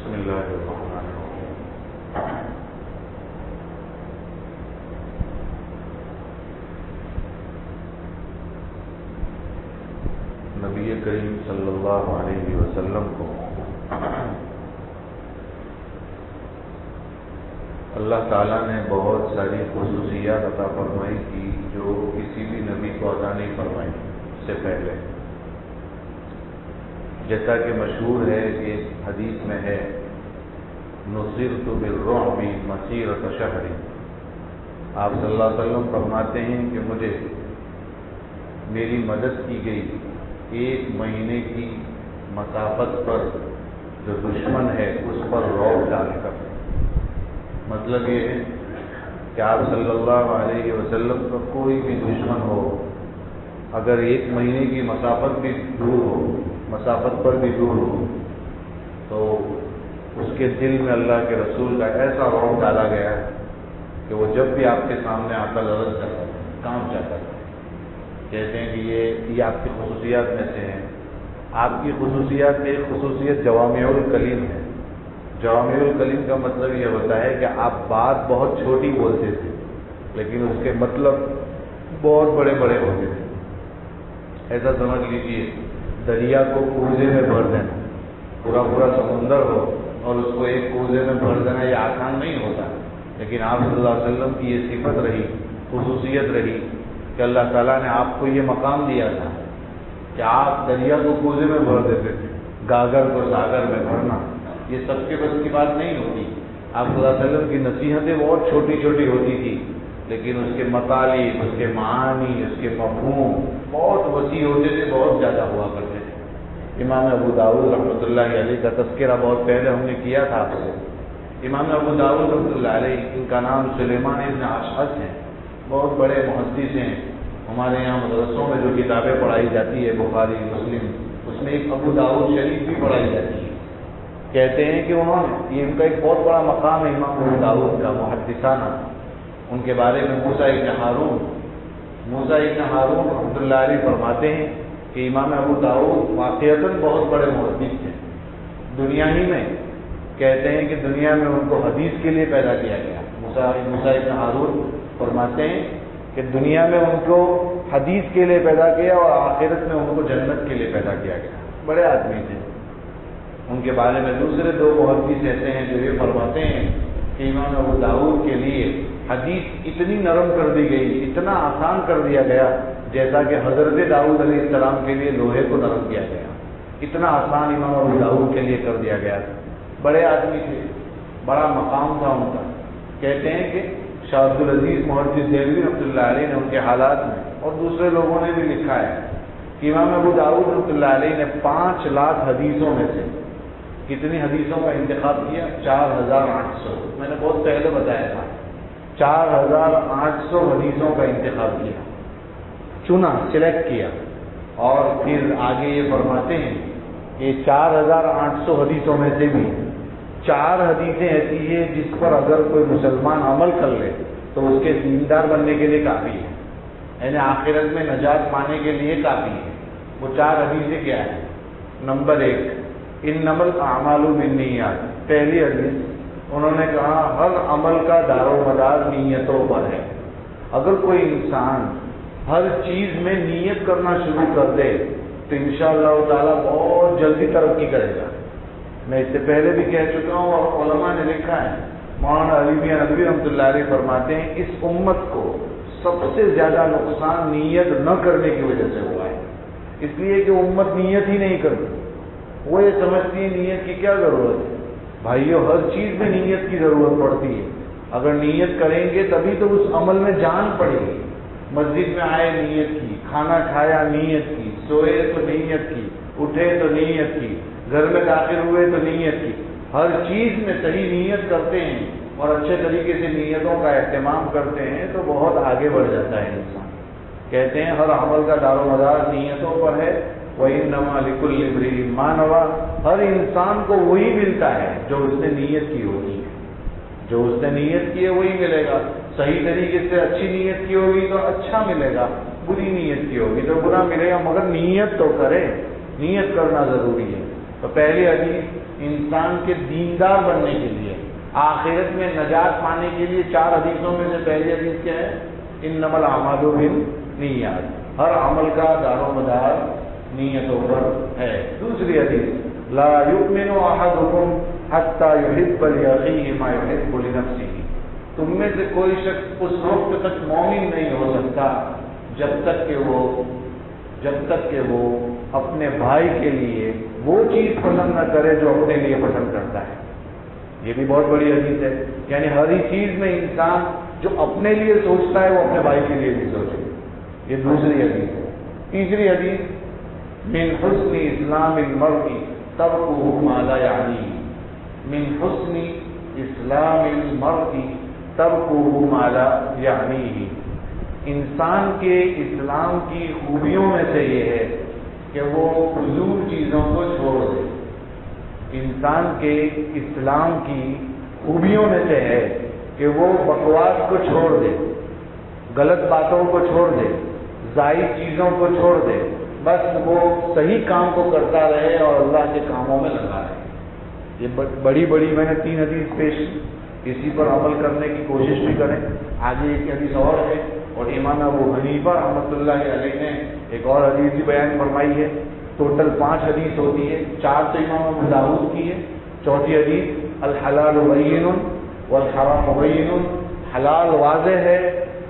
بسم اللہ الرحمن الرحیم۔ نبی کریم صلی اللہ علیہ وسلم کو اللہ تعالیٰ نے بہت ساری خصوصیات عطا فرمائی تھی جو کسی بھی نبی کو عطا نہیں فرمائی اس سے پہلے، جیسا کہ مشہور ہے کہ حدیث میں ہے نصرت بالرعب مسیرۃ شہر۔ آپ صلی اللہ علیہ وسلم فرماتے ہیں کہ مجھے میری مدد کی گئی 1 مہینے کی مسافت پر جو دشمن ہے اس پر رعب ڈال کر۔ مطلب یہ ہے کہ آپ صلی اللہ علیہ وسلم کا کوئی بھی دشمن ہو، اگر 1 مہینے کی مسافت بھی دور ہو، مسافت پر بھی دور ہو، تو اس کے دل میں اللہ کے رسول کا ایسا رعب ڈالا گیا ہے کہ وہ جب بھی آپ کے سامنے آ کر لرز جاتا ہے، کام جاتا ہے۔ کہتے ہیں کہ یہ آپ کی خصوصیات میں سے ہیں۔ آپ کی خصوصیات میں ایک خصوصیت جوامع الکلیم ہے۔ جوامع الکلیم کا مطلب یہ ہوتا ہے کہ آپ بات بہت چھوٹی بولتے تھے لیکن اس کے مطلب بہت بڑے بڑے ہوتے تھے۔ ایسا سمجھ لیجیے دریا کو کوزے میں بھر دینا، پورا سمندر ہو اور اس کو ایک کوزے میں بھر دینا یہ آسان نہیں ہوتا، لیکن آپ صلی اللہ علیہ وسلم کی یہ صفت رہی، خصوصیت رہی کہ اللہ تعالیٰ نے آپ کو یہ مقام دیا تھا کہ آپ دریا کو کوزے میں بھر دیتے تھے، گاگر کو ساگر میں بھرنا یہ سب کے بس کی بات نہیں ہوتی۔ آپ صلی اللہ علیہ وسلم کی نصیحتیں بہت چھوٹی چھوٹی ہوتی تھی لیکن اس کے مطالب، اس کے معانی، اس کے مفہوم بہت وسیع ہوتے تھے، بہت زیادہ ہوا کرتے تھے۔ امام ابو داؤد رحمۃ اللہ علیہ کا تذکرہ بہت پہلے ہم نے کیا تھا آپ سے۔ امام ابو داؤد رحمۃ اللہ علیہ، ان کا نام سلیمان ابن اشعث ہے، بہت بڑے محدث ہیں۔ ہمارے یہاں مدرسوں میں جو کتابیں پڑھائی جاتی ہے بخاری مسلم، اس میں ایک ابو داؤد شریف بھی پڑھائی جاتی ہے۔ کہتے ہیں کہ انہوں نے، یہ ان کا ایک بہت بڑا مقام ہے امام ابو داؤد کا محدثانہ۔ ان کے بارے میں موسیٰ ابن ہارون رحمۃ اللہ علیہ فرماتے ہیں کہ امام ابو داؤد واقعتاً بہت بڑے محدث ہیں دنیا ہی میں۔ کہتے ہیں کہ دنیا میں ان کو حدیث کے لیے پیدا کیا گیا۔ موسیٰ ابن ہارون فرماتے ہیں کہ دنیا میں ان کو حدیث کے لیے پیدا کیا اور آخرت میں ان کو جنت کے لیے پیدا کیا گیا۔ بڑے آدمی تھے۔ ان کے بارے میں دوسرے 2 محدث ایسے ہیں جو یہ فرماتے ہیں کہ امام ابو داؤد کے لیے حدیث اتنی نرم کر دی گئی، اتنا آسان کر دیا گیا جیسا کہ حضرت داؤد علیہ السلام کے لیے لوہے کو نرم کیا گیا، اتنا آسان امام ابو داؤد کے لیے کر دیا گیا تھا۔ بڑے آدمی تھے، بڑا مقام تھا ان کا۔ کہتے ہیں کہ شاہ عبدالعزیز محدث دہلوی رحمۃ اللہ علیہ نے ان کے حالات میں اور دوسرے لوگوں نے بھی لکھا ہے کہ امام ابو داؤد رحمۃ اللہ علیہ نے 5 لاکھ حدیثوں میں سے کتنی حدیثوں کا انتخاب کیا؟ 4800۔ میں نے بہت پہلے بتایا تھا 4800 حدیثوں کا انتخاب کیا، چنا، سلیکٹ کیا، اور پھر آگے یہ فرماتے ہیں کہ 4800 حدیثوں میں سے بھی 4 حدیثیں ایسی ہیں جس پر اگر کوئی مسلمان عمل کر لے تو اس کے دیندار بننے کے لیے کافی ہے، یعنی آخرت میں نجات پانے کے لیے کافی ہے۔ وہ 4 حدیثیں کیا ہیں؟ نمبر 1 انما الاعمال بالنیات۔ پہلی حدیث انہوں نے کہا ہر عمل کا دار و مدار نیتوں پر ہے۔ اگر کوئی انسان ہر چیز میں نیت کرنا شروع کر دے تو انشاءاللہ تعالیٰ بہت جلدی ترقی کرے گا۔ میں اس سے پہلے بھی کہہ چکا ہوں اور علماء نے لکھا ہے، مولانا علی میاں ندوی رحمۃ اللہ علیہ فرماتے ہیں اس امت کو سب سے زیادہ نقصان نیت نہ کرنے کی وجہ سے ہوا ہے، اس لیے کہ امت نیت ہی نہیں کرتی۔ وہ یہ سمجھتی ہے نیت کی کیا ضرورت ہے؟ بھائیو، ہر چیز میں نیت کی ضرورت پڑتی ہے۔ اگر نیت کریں گے تبھی تو اس عمل میں جان پڑے گی۔ مسجد میں آئے نیت کی، کھانا کھایا نیت کی، سوئے تو نیت کی، اٹھے تو نیت کی، گھر میں داخل ہوئے تو نیت کی۔ ہر چیز میں صحیح نیت کرتے ہیں اور اچھے طریقے سے نیتوں کا اہتمام کرتے ہیں تو بہت آگے بڑھ جاتا ہے انسان۔ کہتے ہیں ہر عمل کا دار و مدار نیتوں پر ہے۔ وَإِنَّمَا لِكُلِّ امْرِئٍ مَّا نَوَىٰ۔ ہر انسان کو وہی ملتا ہے جو اس نے نیت کی ہوگی، جو اس نے نیت کی ہے وہی ملے گا۔ صحیح طریقے سے اچھی نیت کی ہوگی تو اچھا ملے گا، بری نیت کی ہوگی تو برا ملے گا، مگر نیت تو کرے، نیت کرنا ضروری ہے۔ تو پہلی حدیث انسان کے دیندار بننے کے لیے، آخرت میں نجات پانے کے لیے 4 حدیثوں میں سے پہلی حدیث کیا ہے؟ انما الاعمال بالنیات، ہر عمل کا دار و مدار نیتوں پر ہے۔ دوسری حدیث لا یؤمن احدکم حتی یحب لاخیہ ما یحب لنفسہ، تم میں سے کوئی شخص اس وقت تک مومن نہیں ہو سکتا جب تک کہ وہ اپنے بھائی کے لیے وہ چیز پسند نہ کرے جو اپنے لیے پسند کرتا ہے۔ یہ بھی بہت بڑی حدیث ہے، یعنی ہر ہی چیز میں انسان جو اپنے لیے سوچتا ہے وہ اپنے بھائی کے لیے بھی سوچے، یہ دوسری حدیث ہے۔ تیسری حدیث من حسن اسلام المرء ترکہ ما لا یعنیہ، من حسن اسلام المرء ترکہ ما لا یعنیہ، انسان کے اسلام کی خوبیوں میں سے یہ ہے کہ وہ فضول چیزوں کو چھوڑ دے۔ انسان کے اسلام کی خوبیوں میں سے ہے کہ وہ بکواس کو چھوڑ دے، غلط باتوں کو چھوڑ دے، زائد چیزوں کو چھوڑ دے، بس وہ صحیح کام کو کرتا رہے اور اللہ کے کاموں میں لگا رہے۔ یہ بڑی میں نے 3 حدیث پیش کی، اسی پر عمل کرنے کی کوشش بھی کریں۔ آگے ایک حدیث اور ہے، اور امام ابو حنیفہ رحمۃ اللہ علیہ نے ایک اور حدیث بھی بیان فرمائی ہے۔ ٹوٹل 5 حدیث ہوتی ہے، 4 تو امام ابو داؤد کی ہے، چوتھی حدیث الحلال بین والحرام بین، حلال واضح ہے،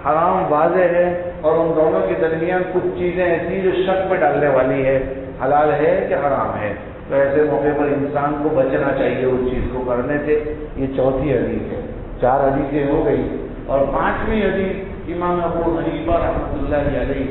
حرام واضح ہے، اور ان دونوں کے درمیان کچھ چیزیں ایسی جو شک پہ ڈالنے والی ہے، حلال ہے کہ حرام ہے، تو ایسے موقع پر انسان کو بچنا چاہیے اس چیز کو کرنے سے۔ یہ چوتھی حدیث ہے، 4 حدیثیں ہو گئی، اور 5ویں حدیث امام ابو حنیفہ رحمۃ اللہ علیہ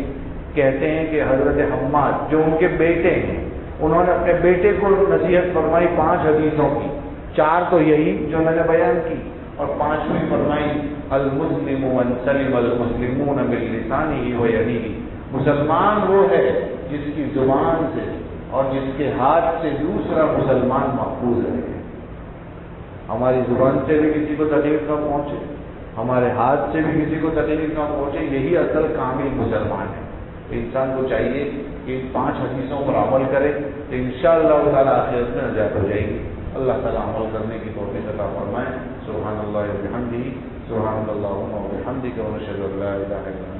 کہتے ہیں کہ حضرت حماد جو ان کے بیٹے ہیں، انہوں نے اپنے بیٹے کو نصیحت فرمائی 5 حدیثوں کی، 4 تو یہی جو میں نے بیان کی، اور 5ویں فرمائی المسلم من سلم المسلمون من لسانہ و یدہ، مسلمان وہ ہے جس کی زبان سے اور جس کے ہاتھ سے دوسرا مسلمان محفوظ رہے۔ ہماری زبان سے بھی کسی کو تکلیف نہ پہنچے، ہمارے ہاتھ سے بھی کسی کو تکلیف نہ پہنچے، یہی اصل کامل مسلمان ہے۔ تو انسان کو چاہیے کہ ان 5 حدیثوں پر عمل کرے تو انشاءاللہ تعالیٰ آخرت میں نجات ہو جائے گی۔ اللہ تعالیٰ عمل کرنے کی توفیق عطا فرمائے۔ سبحان اللہ و بحمدہ، سبحان اللہ و بحمدہ، ونشہد ان لا الہ الا